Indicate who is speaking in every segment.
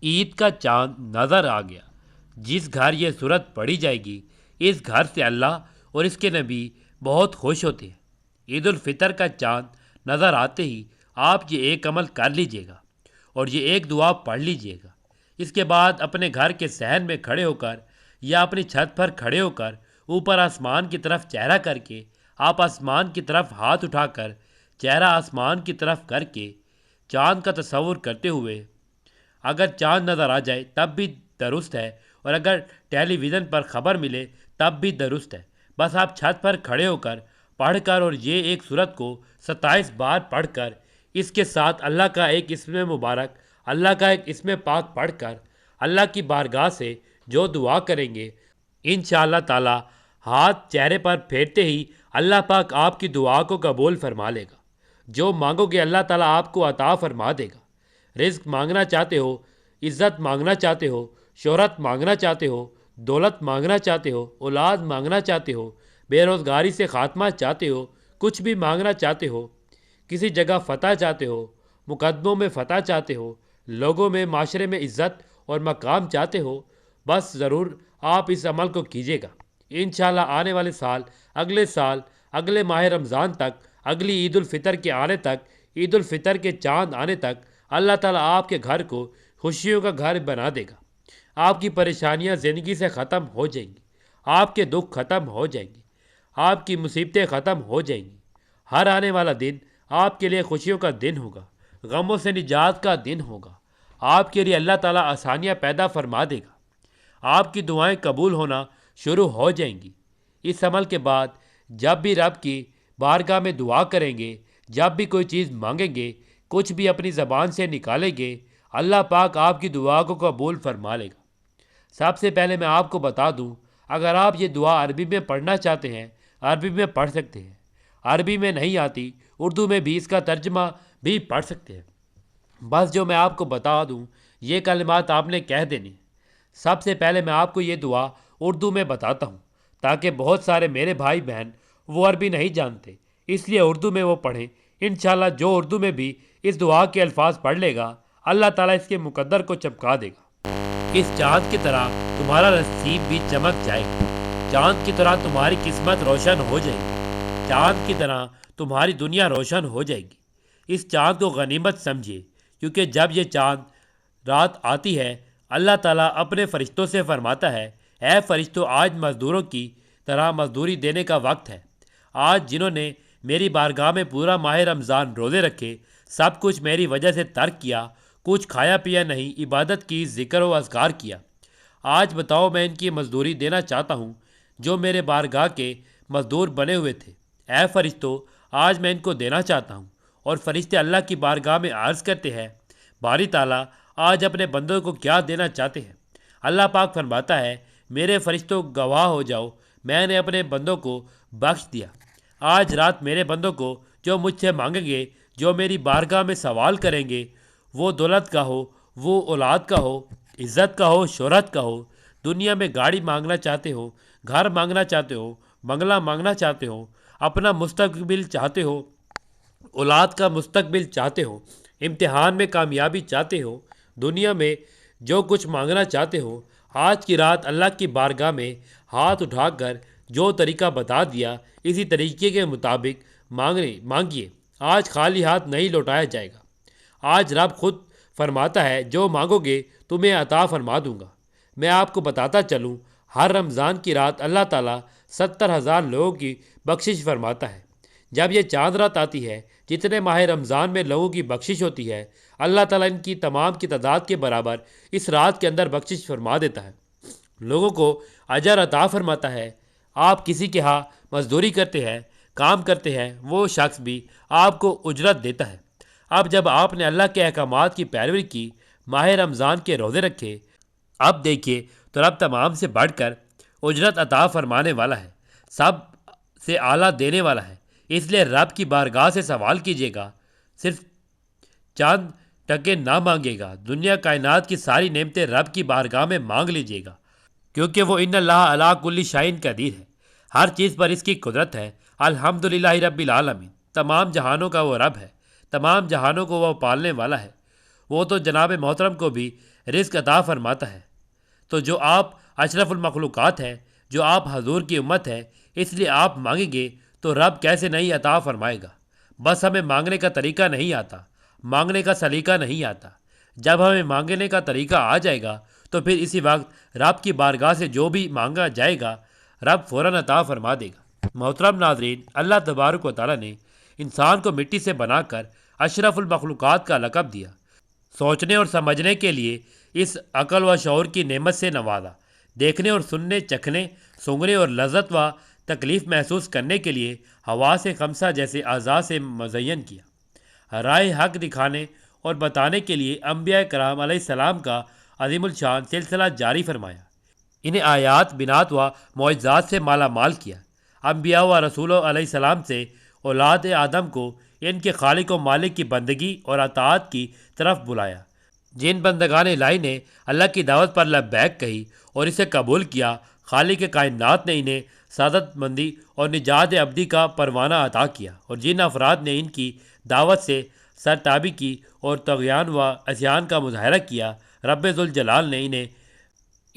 Speaker 1: عید کا چاند نظر آ گیا۔ جس گھر یہ صورت پڑھی جائے گی اس گھر سے اللہ اور اس کے نبی بہت خوش ہوتے ہیں۔ عید الفطر کا چاند نظر آتے ہی آپ یہ ایک عمل کر لیجئے گا اور یہ ایک دعا پڑھ لیجئے گا۔ اس کے بعد اپنے گھر کے صحن میں کھڑے ہو کر یا اپنی چھت پر کھڑے ہو کر اوپر آسمان کی طرف چہرہ کر کے آپ آسمان کی طرف ہاتھ اٹھا کر چہرہ آسمان کی طرف کر کے چاند کا تصور کرتے ہوئے، اگر چاند نظر آ جائے تب بھی درست ہے اور اگر ٹیلی ویژن پر خبر ملے تب بھی درست ہے، بس آپ چھت پر کھڑے ہو کر پڑھ کر اور یہ ایک سورت کو 27 بار پڑھ کر اس کے ساتھ اللہ کا ایک اسم مبارک، اللہ کا ایک اسم پاک پڑھ کر اللہ کی بارگاہ سے جو دعا کریں گے، انشاءاللہ تعالی ہاتھ چہرے پر پھیرتے ہی اللہ پاک آپ کی دعا کو قبول فرما لے گا۔ جو مانگو گے اللہ تعالیٰ آپ کو عطا فرما دے گا۔ رزق مانگنا چاہتے ہو، عزت مانگنا چاہتے ہو، شہرت مانگنا چاہتے ہو، دولت مانگنا چاہتے ہو، اولاد مانگنا چاہتے ہو، بے روزگاری سے خاتمہ چاہتے ہو، کچھ بھی مانگنا چاہتے ہو، کسی جگہ فتح چاہتے ہو، مقدموں میں فتح چاہتے ہو، لوگوں میں معاشرے میں عزت اور مقام چاہتے ہو، بس ضرور آپ اس عمل کو کیجیے گا۔ انشاءاللہ آنے والے سال، اگلے ماہ رمضان تک، اگلی عید الفطر کے آنے تک، عید الفطر کے چاند آنے تک اللہ تعالیٰ آپ کے گھر کو خوشیوں کا گھر بنا دے گا۔ آپ کی پریشانیاں زندگی سے ختم ہو جائیں گی، آپ کے دکھ ختم ہو جائیں گے، آپ کی مصیبتیں ختم ہو جائیں گی۔ ہر آنے والا دن آپ کے لیے خوشیوں کا دن ہوگا، غموں سے نجات کا دن ہوگا۔ آپ کے لیے اللہ تعالیٰ آسانیاں پیدا فرما دے گا، آپ کی دعائیں قبول ہونا شروع ہو جائیں گی۔ اس عمل کے بعد جب بھی رب کی بارگاہ میں دعا کریں گے، جب بھی کوئی چیز مانگیں گے، کچھ بھی اپنی زبان سے نکالیں گے، اللہ پاک آپ کی دعا کو قبول فرما لے گا۔ سب سے پہلے میں آپ کو بتا دوں، اگر آپ یہ دعا عربی میں پڑھنا چاہتے ہیں، عربی میں پڑھ سکتے ہیں۔ عربی میں نہیں آتی، اردو میں بھی اس کا ترجمہ بھی پڑھ سکتے ہیں۔ بس جو میں آپ کو بتا دوں، یہ کلمات آپ نے کہہ دینے۔ سب سے پہلے میں آپ کو یہ دعا اردو میں بتاتا ہوں، تاکہ بہت سارے میرے بھائی بہن وہ عربی نہیں جانتے، اس لیے اردو میں وہ پڑھیں۔ انشاءاللہ جو اردو میں بھی اس دعا کے الفاظ پڑھ لے گا، اللہ تعالیٰ اس کے مقدر کو چمکا دے گا۔ اس چاند کی طرح تمہارا نصیب بھی چمک جائے گا، چاند کی طرح تمہاری قسمت روشن ہو جائے گی، چاند کی طرح تمہاری دنیا روشن ہو جائے گی۔ اس چاند کو غنیمت سمجھے، کیونکہ جب یہ چاند رات آتی ہے، اللہ تعالیٰ اپنے فرشتوں سے فرماتا ہے، اے فرشتوں، آج مزدوروں کی طرح مزدوری دینے کا وقت ہے۔ آج جنہوں نے میری بارگاہ میں پورا ماہ رمضان روزے رکھے، سب کچھ میری وجہ سے ترک کیا، کچھ کھایا پیا نہیں، عبادت کی، ذکر و اذکار کیا، آج بتاؤ میں ان کی مزدوری دینا چاہتا ہوں جو میرے بارگاہ کے مزدور بنے ہوئے تھے۔ اے فرشتوں، آج میں ان کو دینا چاہتا ہوں۔ اور فرشتے اللہ کی بارگاہ میں عرض کرتے ہیں، باری تعالیٰ آج اپنے بندوں کو کیا دینا چاہتے ہیں؟ اللہ پاک فرماتا ہے، میرے فرشتوں گواہ ہو جاؤ، میں نے اپنے بندوں کو بخش دیا۔ آج رات میرے بندوں کو جو مجھ سے مانگیں گے، جو میری بارگاہ میں سوال کریں گے، وہ دولت کا ہو، وہ اولاد کا ہو، عزت کا ہو، شہرت کا ہو، دنیا میں گاڑی مانگنا چاہتے ہو، گھر مانگنا چاہتے ہو، بنگلہ مانگنا چاہتے ہو، اپنا مستقبل چاہتے ہو، اولاد کا مستقبل چاہتے ہو، امتحان میں کامیابی چاہتے ہو، دنیا میں جو کچھ مانگنا چاہتے ہو، آج کی رات اللہ کی بارگاہ میں ہاتھ اٹھا کر جو طریقہ بتا دیا، اسی طریقے کے مطابق مانگیے۔ آج خالی ہاتھ نہیں لوٹایا جائے گا۔ آج رب خود فرماتا ہے، جو مانگو گے تمہیں عطا فرما دوں گا۔ میں آپ کو بتاتا چلوں، ہر رمضان کی رات اللہ تعالیٰ 70,000 لوگوں کی بخشش فرماتا ہے۔ جب یہ چاند رات آتی ہے، جتنے ماہ رمضان میں لوگوں کی بخشش ہوتی ہے، اللہ تعالیٰ ان کی تمام کی تعداد کے برابر اس رات کے اندر بخشش فرما دیتا ہے، لوگوں کو اجر عطا فرماتا ہے۔ آپ کسی کے ہاں مزدوری کرتے ہیں، کام کرتے ہیں، وہ شخص بھی آپ کو اجرت دیتا ہے۔ اب جب آپ نے اللہ کے احکامات کی پیروی کی، ماہ رمضان کے روزے رکھے، اب دیکھیے تو رب تمام سے بڑھ کر اجرت عطا فرمانے والا ہے، سب سے اعلیٰ دینے والا ہے۔ اس لیے رب کی بارگاہ سے سوال کیجیے گا، صرف چاند ٹکے نہ مانگے گا، دنیا کائنات کی ساری نعمتیں رب کی بارگاہ میں مانگ لیجیے گا، کیونکہ وہ ان اللہ علی کل شیء قدیر ہے، ہر چیز پر اس کی قدرت ہے۔ الحمدللہ رب العالمین، تمام جہانوں کا وہ رب ہے، تمام جہانوں کو وہ پالنے والا ہے۔ وہ تو جناب محترم کو بھی رزق عطا فرماتا ہے۔ تو جو آپ اشرف المخلوقات ہے، جو آپ حضور کی امت ہے، اس لیے آپ مانگیں گے تو رب کیسے نہیں عطا فرمائے گا؟ بس ہمیں مانگنے کا طریقہ نہیں آتا، مانگنے کا سلیقہ نہیں آتا۔ جب ہمیں مانگنے کا طریقہ آ جائے گا تو پھر اسی وقت رب کی بارگاہ سے جو بھی مانگا جائے گا رب فوراً عطا فرما دے گا۔ محترم ناظرین، اللہ تبارک و تعالیٰ نے انسان کو مٹی سے بنا کر اشرف المخلوقات کا لقب دیا، سوچنے اور سمجھنے کے لیے اس عقل و شعور کی نعمت سے نوازا، دیکھنے اور سننے، چکھنے، سونگھنے اور لذت و تکلیف محسوس کرنے کے لیے حواس خمسہ جیسے اعضاء سے مزین کیا، رائے حق دکھانے اور بتانے کے لیے انبیاء کرام علیہ السلام کا عظیم الشان سلسلہ جاری فرمایا، انہیں آیات، بنات و معجزات سے مالا مال کیا، انبیاء و رسولوں علیہ السلام سے اولاد آدم کو ان کے خالق و مالک کی بندگی اور اطاعت کی طرف بلایا۔ جن بندگان الہی نے اللہ کی دعوت پر لبیک کہی اور اسے قبول کیا، خالق کائنات نے انہیں سعادت مندی اور نجات ابدی کا پروانہ عطا کیا، اور جن افراد نے ان کی دعوت سے سرتابی کی اور طغیان و عصیان کا مظاہرہ کیا، رب ذوالجلال نے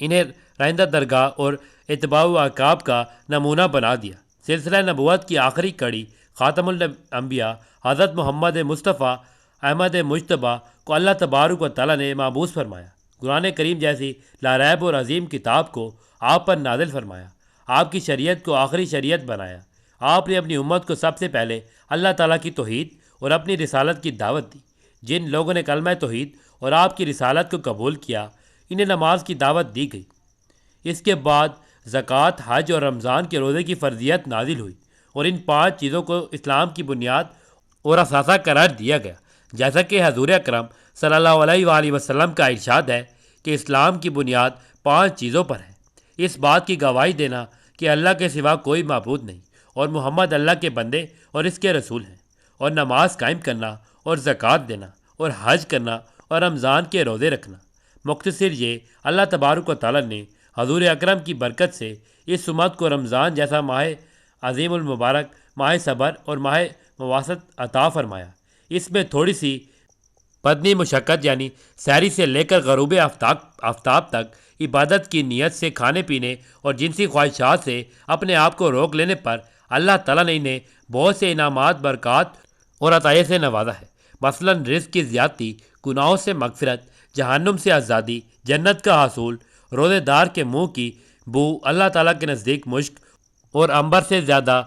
Speaker 1: انہیں رہندہ درگاہ اور اتباع و عقاب کا نمونہ بنا دیا۔ سلسلہ نبوت کی آخری کڑی خاتم الانبیاء حضرت محمد مصطفیٰ احمد مجتبیٰ کو اللہ تبارک و تعالیٰ نے مابعوث فرمایا، قرآن کریم جیسی لاریب اور عظیم کتاب کو آپ پر نازل فرمایا، آپ کی شریعت کو آخری شریعت بنایا۔ آپ نے اپنی امت کو سب سے پہلے اللہ تعالیٰ کی توحید اور اپنی رسالت کی دعوت دی۔ جن لوگوں نے کلمہ توحید اور آپ کی رسالت کو قبول کیا، انہیں نماز کی دعوت دی گئی۔ اس کے بعد زکوٰۃ، حج اور رمضان کے روزے کی فرضیت نازل ہوئی، اور ان 5 چیزوں کو اسلام کی بنیاد اور اثاثہ قرار دیا گیا، جیسا کہ حضور اکرم صلی اللہ علیہ وآلہ وسلم کا ارشاد ہے کہ اسلام کی بنیاد 5 چیزوں پر ہے۔ اس بات کی گواہی دینا کہ اللہ کے سوا کوئی معبود نہیں اور محمد اللہ کے بندے اور اس کے رسول ہیں، اور نماز قائم کرنا اور زکوٰۃ دینا اور حج کرنا اور رمضان کے روزے رکھنا۔ مختصر یہ، اللہ تبارک و تعالیٰ نے حضور اکرم کی برکت سے اس امت کو رمضان جیسا ماہ عظیم المبارک، ماہ صبر اور ماہ مواسط عطا فرمایا۔ اس میں تھوڑی سی بدنی مشقت یعنی سحری سے لے کر غروب آفتاب تک عبادت کی نیت سے کھانے پینے اور جنسی خواہشات سے اپنے آپ کو روک لینے پر اللہ تعالیٰ نے انہیں بہت سے انعامات، برکات اور عطائے سے نوازا ہے، مثلاً رزق کی زیادتی، گناہوں سے مغفرت، جہنم سے آزادی، جنت کا حصول، روزے دار کے منہ کی بو اللہ تعالیٰ کے نزدیک مشک اور عنبر سے زیادہ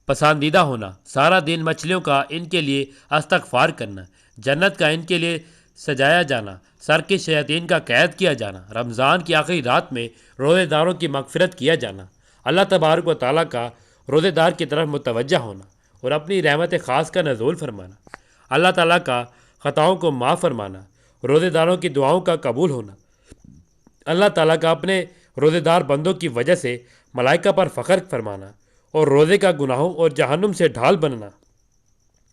Speaker 1: پسندیدہ ہونا، سارا دن مچھلیوں کا ان کے لیے استغفار کرنا، جنت کا ان کے لیے سجایا جانا، سر کے شیاطین کا قید کیا جانا، رمضان کی آخری رات میں روزے داروں کی مغفرت کیا جانا، اللہ تبارک و تعالیٰ کا روزے دار کی طرف متوجہ ہونا اور اپنی رحمت خاص کا نزول فرمانا، اللہ تعالیٰ کا خطاؤں کو معاف فرمانا، روزے داروں کی دعاؤں کا قبول ہونا، اللہ تعالیٰ کا اپنے روزے دار بندوں کی وجہ سے ملائکہ پر فخر فرمانا اور روزے کا گناہوں اور جہنم سے ڈھال بننا،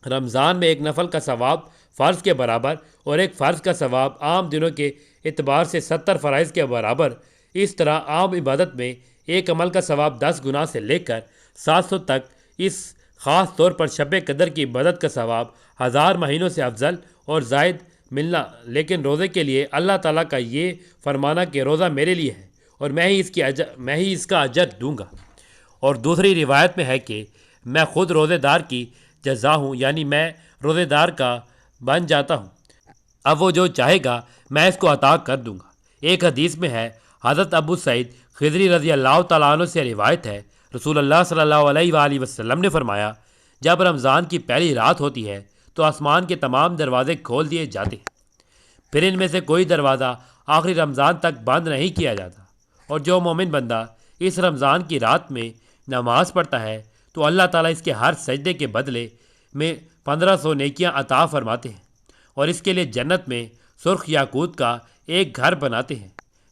Speaker 1: رمضان میں ایک نفل کا ثواب فرض کے برابر اور ایک فرض کا ثواب عام دنوں کے اعتبار سے 70 فرائض کے برابر، اس طرح عام عبادت میں ایک عمل کا ثواب 10 گنا سے لے کر 700 تک، اس خاص طور پر شب قدر کی عبادت کا ثواب 1000 مہینوں سے افضل اور زائد ملنا۔ لیکن روزے کے لیے اللہ تعالیٰ کا یہ فرمانا کہ روزہ میرے لیے ہے اور میں ہی اس کا اجر دوں گا، اور دوسری روایت میں ہے کہ میں خود روزے دار کی جزا ہوں، یعنی میں روزے دار کا بن جاتا ہوں، اب وہ جو چاہے گا میں اس کو عطا کر دوں گا۔ ایک حدیث میں ہے، حضرت ابو سعید خدری رضی اللہ تعالیٰ عنہ سے روایت ہے، رسول اللہ صلی اللہ علیہ وآلہ وسلم نے فرمایا، جب رمضان کی پہلی رات ہوتی ہے تو آسمان کے تمام دروازے کھول دیے جاتے ہیں، پھر ان میں سے کوئی دروازہ آخری رمضان تک بند نہیں کیا جاتا، اور جو مومن بندہ اس رمضان کی رات میں نماز پڑھتا ہے تو اللہ تعالیٰ اس کے ہر سجدے کے بدلے میں 1500 نیکیاں عطا فرماتے ہیں، اور اس کے لیے جنت میں سرخ یاقوت کا ایک گھر بناتے ہیں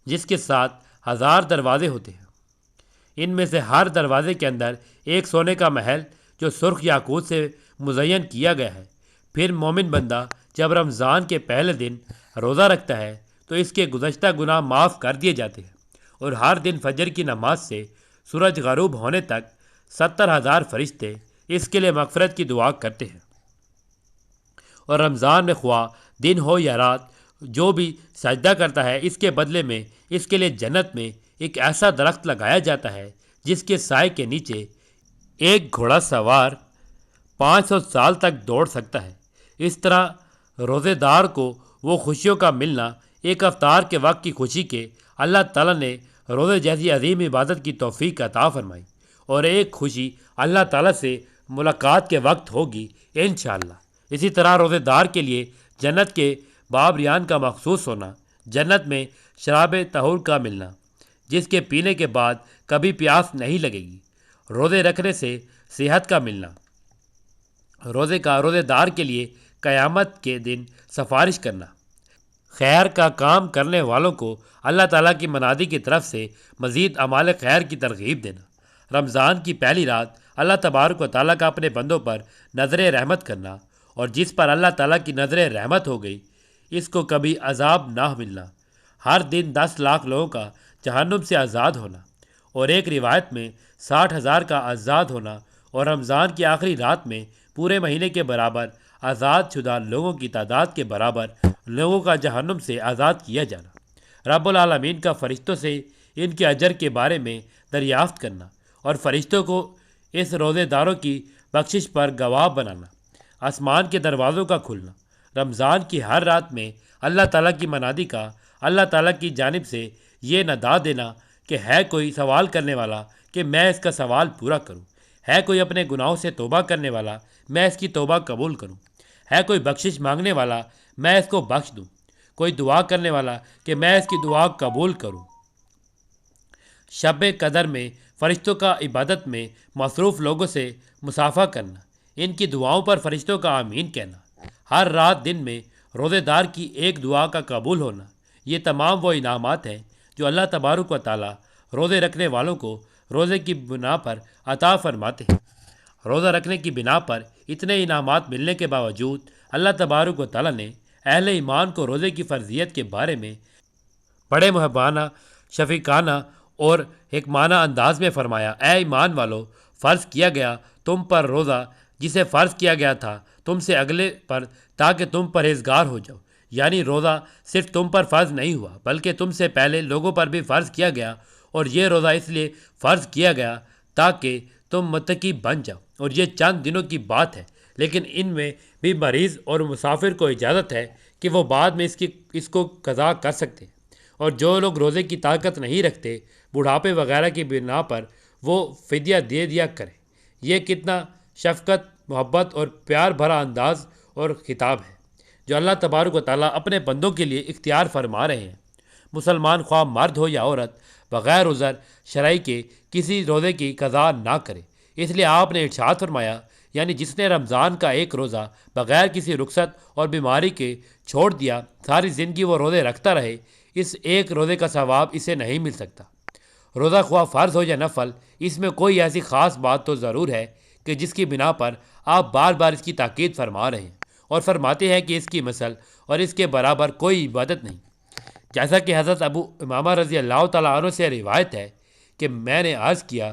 Speaker 1: جس کے ساتھ 1000 دروازے ہوتے ہیں، ان میں سے ہر دروازے کے اندر ایک سونے کا محل جو سرخ یاقوت سے مزین کیا گیا ہے۔ پھر مومن بندہ جب رمضان کے پہلے دن روزہ رکھتا ہے تو اس کے گزشتہ گناہ معاف کر دیے جاتے ہیں، اور ہر دن فجر کی نماز سے سورج غروب ہونے تک 70,000 فرشتے اس کے لیے مغفرت کی دعا کرتے ہیں، اور رمضان میں خواہ دن ہو یا رات جو بھی سجدہ کرتا ہے اس کے بدلے میں اس کے لیے جنت میں ایک ایسا درخت لگایا جاتا ہے جس کے سائے کے نیچے ایک گھوڑا سوار 500 سال تک دوڑ سکتا ہے۔ اس طرح روزے دار کو وہ خوشیوں کا ملنا ایک افطار کے وقت کی خوشی کے اللہ تعالیٰ نے روزے جیسی عظیم عبادت کی توفیق عطا فرمائی، اور ایک خوشی اللہ تعالیٰ سے ملاقات کے وقت ہوگی انشاءاللہ۔ اسی طرح روزے دار کے لیے جنت کے باب ریان کا مخصوص ہونا، جنت میں شراب طہور کا ملنا جس کے پینے کے بعد کبھی پیاس نہیں لگے گی، روزے رکھنے سے صحت کا ملنا، روزے دار کے لیے قیامت کے دن سفارش کرنا، خیر کا کام کرنے والوں کو اللہ تعالیٰ کی منادی کی طرف سے مزید اعمال خیر کی ترغیب دینا، رمضان کی پہلی رات اللہ تبارک و تعالیٰ کا اپنے بندوں پر نظر رحمت کرنا، اور جس پر اللہ تعالیٰ کی نظر رحمت ہو گئی اس کو کبھی عذاب نہ ملنا، ہر دن 10 لاکھ لوگوں کا جہنم سے آزاد ہونا، اور ایک روایت میں 60,000 کا آزاد ہونا، اور رمضان کی آخری رات میں پورے مہینے کے برابر آزاد شدہ لوگوں کی تعداد کے برابر لوگوں کا جہنم سے آزاد کیا جانا، رب العالمین کا فرشتوں سے ان کے اجر کے بارے میں دریافت کرنا، اور فرشتوں کو اس روزے داروں کی بخشش پر گواہ بنانا، آسمان کے دروازوں کا کھلنا، رمضان کی ہر رات میں اللہ تعالیٰ کی منادی کا اللہ تعالیٰ کی جانب سے یہ ندا دینا کہ ہے کوئی سوال کرنے والا کہ میں اس کا سوال پورا کروں، ہے کوئی اپنے گناہوں سے توبہ کرنے والا میں اس کی توبہ قبول کروں، ہے کوئی بخشش مانگنے والا میں اس کو بخش دوں، کوئی دعا کرنے والا کہ میں اس کی دعا قبول کروں۔ شب قدر میں فرشتوں کا عبادت میں مصروف لوگوں سے مصافحہ کرنا، ان کی دعاؤں پر فرشتوں کا آمین کہنا، ہر رات دن میں روزے دار کی ایک دعا کا قبول ہونا، یہ تمام وہ انعامات ہیں جو اللہ تبارک و تعالیٰ روزے رکھنے والوں کو روزے کی بنا پر عطا فرماتے ہیں۔ روزہ رکھنے کی بنا پر اتنے انعامات ملنے کے باوجود اللہ تبارک و تعالیٰ نے اہل ایمان کو روزے کی فرضیت کے بارے میں بڑے محبانہ، شفیقانہ اور حکمانہ انداز میں فرمایا، اے ایمان والو، فرض کیا گیا تم پر روزہ جسے فرض کیا گیا تھا تم سے اگلے پر تاکہ تم پرہیزگار ہو جاؤ، یعنی روزہ صرف تم پر فرض نہیں ہوا بلکہ تم سے پہلے لوگوں پر بھی فرض کیا گیا، اور یہ روزہ اس لیے فرض کیا گیا تاکہ تم متقی بن جاؤ، اور یہ چند دنوں کی بات ہے، لیکن ان میں بھی مریض اور مسافر کو اجازت ہے کہ وہ بعد میں اس کو قضا کر سکتے ہیں، اور جو لوگ روزے کی طاقت نہیں رکھتے بڑھاپے وغیرہ کی بنا پر وہ فدیہ دے دیا کریں۔ یہ کتنا شفقت، محبت اور پیار بھرا انداز اور خطاب ہے جو اللہ تبارک و تعالیٰ اپنے بندوں کے لیے اختیار فرما رہے ہیں۔ مسلمان خواہ مرد ہو یا عورت بغیر عذر شرعی کے کسی روزے کی قضا نہ کرے، اس لیے آپ نے ارشاد فرمایا، یعنی جس نے رمضان کا ایک روزہ بغیر کسی رخصت اور بیماری کے چھوڑ دیا، ساری زندگی وہ روزے رکھتا رہے، اس ایک روزے کا ثواب اسے نہیں مل سکتا۔ روزہ خواہ فرض ہو یا نفل، اس میں کوئی ایسی خاص بات تو ضرور ہے کہ جس کی بنا پر آپ بار بار اس کی تاکید فرما رہے ہیں، اور فرماتے ہیں کہ اس کی مثل اور اس کے برابر کوئی عبادت نہیں، جیسا کہ حضرت ابو امامہ رضی اللہ تعالیٰ عنہ سے روایت ہے کہ میں نے عرض کیا،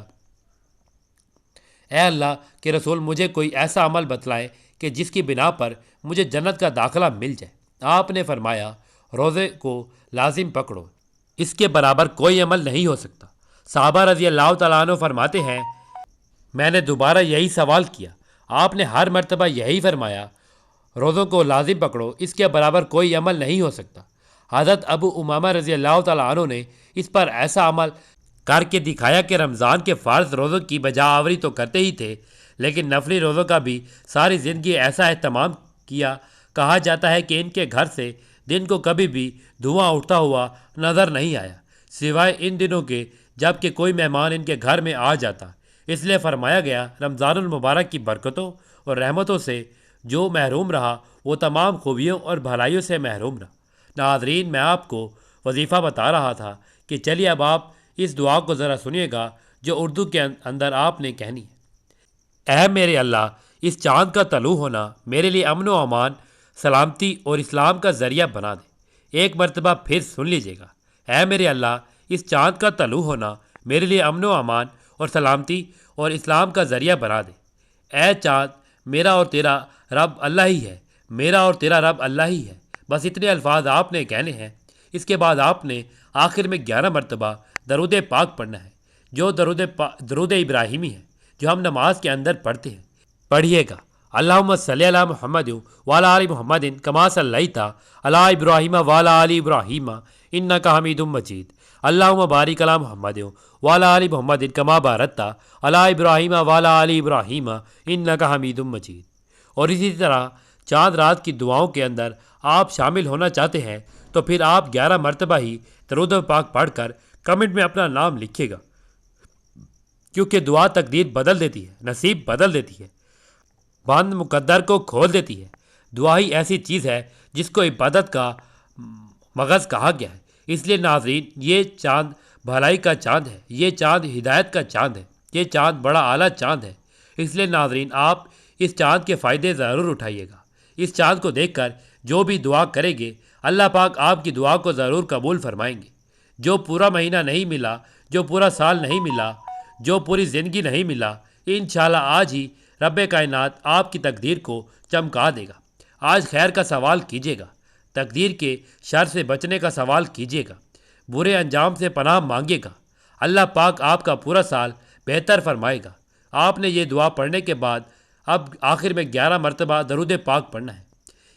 Speaker 1: اے اللہ کے رسول، مجھے کوئی ایسا عمل بتلائیں کہ جس کی بنا پر مجھے جنت کا داخلہ مل جائے۔ آپ نے فرمایا، روزے کو لازم پکڑو، اس کے برابر کوئی عمل نہیں ہو سکتا۔ صحابہ رضی اللہ تعالیٰ عنہ فرماتے ہیں، میں نے دوبارہ یہی سوال کیا، آپ نے ہر مرتبہ یہی فرمایا، روزوں کو لازم پکڑو، اس کے برابر کوئی عمل نہیں ہو سکتا۔ حضرت ابو امامہ رضی اللہ تعالیٰ عنہ نے اس پر ایسا عمل کر کے دکھایا کہ رمضان کے فرض روزوں کی بجا آوری تو کرتے ہی تھے، لیکن نفلی روزوں کا بھی ساری زندگی ایسا اہتمام کیا۔ کہا جاتا ہے کہ ان کے گھر سے دن کو کبھی بھی دھواں اٹھتا ہوا نظر نہیں آیا، سوائے ان دنوں کے جب کہ کوئی مہمان ان کے گھر میں آ جاتا۔ اس لیے فرمایا گیا، رمضان المبارک کی برکتوں اور رحمتوں سے جو محروم رہا وہ تمام خوبیوں اور بھلائیوں سے محروم رہا۔ ناظرین، میں آپ کو وظیفہ بتا رہا تھا کہ چلیے اب آپ اس دعا کو ذرا سنیے گا جو اردو کے اندر آپ نے کہنی ہے۔ اے میرے اللہ، اس چاند کا طلوع ہونا میرے لیے امن و امان، سلامتی اور اسلام کا ذریعہ بنا دے۔ ایک مرتبہ پھر سن لیجیے گا، اے میرے اللہ، اس چاند کا طلوع ہونا میرے لیے امن و امان اور سلامتی اور اسلام کا ذریعہ بنا دے۔ اے چاند، میرا اور تیرا رب اللہ ہی ہے، میرا اور تیرا رب اللہ ہی ہے، بس اتنے الفاظ آپ نے کہنے ہیں۔ اس کے بعد آپ نے آخر میں 11 مرتبہ درود پاک پڑھنا ہے، جو درود ابراہیمی ہے جو ہم نماز کے اندر پڑھتے ہیں۔ پڑھیے گا، اللہم صلی علی محمد وعلی آل محمد کما صلیت علی ابراہیم وعلی آل ابراہیم انک حمید مجید، اللہم بارک علی محمد وعلی آل محمد کما بارکت علی ابراہیم وعلی آل ابراہیم انک حمید مجید۔ اور اسی طرح چاند رات کی دعاؤں کے اندر آپ شامل ہونا چاہتے ہیں تو پھر آپ 11 مرتبہ ہی درود پاک پڑھ کر کمنٹ میں اپنا نام لکھیے گا، کیونکہ دعا تقدیر بدل دیتی ہے، نصیب بدل دیتی ہے، بند مقدر کو کھول دیتی ہے۔ دعا ہی ایسی چیز ہے جس کو عبادت کا مغز کہا گیا ہے۔ اس لیے ناظرین، یہ چاند بھلائی کا چاند ہے، یہ چاند ہدایت کا چاند ہے، یہ چاند بڑا اعلیٰ چاند ہے۔ اس لیے ناظرین، آپ اس چاند کے فائدے ضرور اٹھائیے گا۔ اس چاند کو دیکھ کر جو بھی دعا کریں گے، اللہ پاک آپ کی دعا کو ضرور قبول فرمائیں گے۔ جو پورا مہینہ نہیں ملا، جو پورا سال نہیں ملا، جو پوری زندگی نہیں ملا، انشاءاللہ آج ہی رب کائنات آپ کی تقدیر کو چمکا دے گا۔ آج خیر کا سوال کیجیے گا، تقدیر کے شر سے بچنے کا سوال کیجیے گا، برے انجام سے پناہ مانگے گا۔ اللہ پاک آپ کا پورا سال بہتر فرمائے گا۔ آپ نے یہ دعا پڑھنے کے بعد اب آخر میں 11 مرتبہ درود پاک پڑھنا ہے۔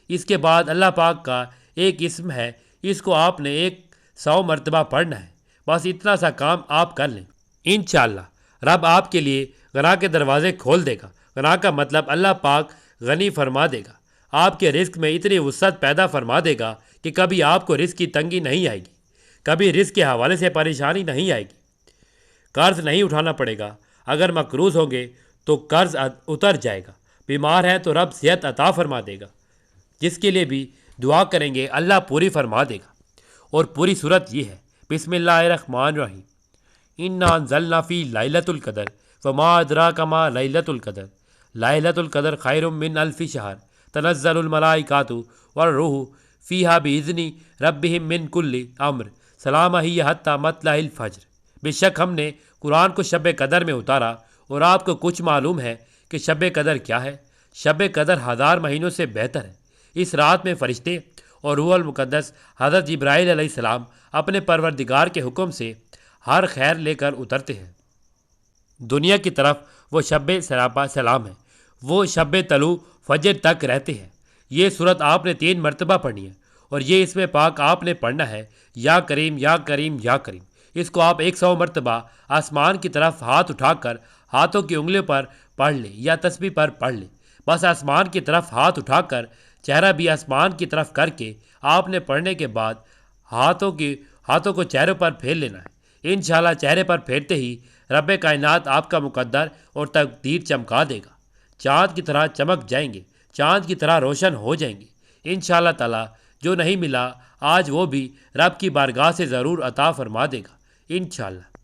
Speaker 1: اس کے بعد اللہ پاک کا ایک اسم ہے، اس کو آپ نے 100 مرتبہ پڑھنا ہے۔ بس اتنا سا کام آپ کر لیں، انشاءاللہ رب آپ کے لیے غنا کے دروازے کھول دے گا۔ غنا کا مطلب اللہ پاک غنی فرما دے گا، آپ کے رزق میں اتنی وسعت پیدا فرما دے گا کہ کبھی آپ کو رزق کی تنگی نہیں آئے گی، کبھی رزق کے حوالے سے پریشانی نہیں آئے گی، قرض نہیں اٹھانا پڑے گا۔ اگر مقروض ہوں گے تو قرض اتر جائے گا، بیمار ہے تو رب صحت عطا فرما دے گا، جس کے لیے بھی دعا کریں گے اللہ پوری فرما دے گا۔ اور پوری صورت یہ ہے، بسم اللہ الرحمن الرحیم، انا انزلنا فی لیلۃ القدر وما ادراک ما لیلۃ القدر، لیلۃ القدر خیر من الف شہر، تنزل الملائکۃ والروح فیہا باذن ربہم من کل امر، سلام ہی حتی مطلع الفجر۔ بے شک ہم نے قرآن کو شب قدر میں اتارا، اور آپ کو کچھ معلوم ہے کہ شب قدر کیا ہے؟ شب قدر 1000 مہینوں سے بہتر ہے۔ اس رات میں فرشتے اور روح المقدس حضرت جبرائیل علیہ السلام اپنے پروردگار کے حکم سے ہر خیر لے کر اترتے ہیں دنیا کی طرف۔ وہ شب سراپا سلام ہے، وہ شب طلوع فجر تک رہتے ہیں۔ یہ صورت آپ نے 3 مرتبہ پڑھنی ہے، اور یہ اس میں پاک آپ نے پڑھنا ہے، یا کریم یا کریم یا کریم۔ اس کو آپ 100 مرتبہ آسمان کی طرف ہاتھ اٹھا کر ہاتھوں کی انگلیوں پر پڑھ لیں یا تسبیح پر پڑھ لیں۔ بس آسمان کی طرف ہاتھ اٹھا کر چہرہ بھی آسمان کی طرف کر کے آپ نے پڑھنے کے بعد ہاتھوں کو چہروں پر پھیر لینا ہے۔ انشاءاللہ چہرے پر پھیرتے ہی رب کائنات آپ کا مقدر اور تقدیر چمکا دے گا۔ چاند کی طرح چمک جائیں گے، چاند کی طرح روشن ہو جائیں گے۔ انشاءاللہ تعالی جو نہیں ملا آج وہ بھی رب کی بارگاہ سے ضرور عطا فرما دے گا، انشاءاللہ۔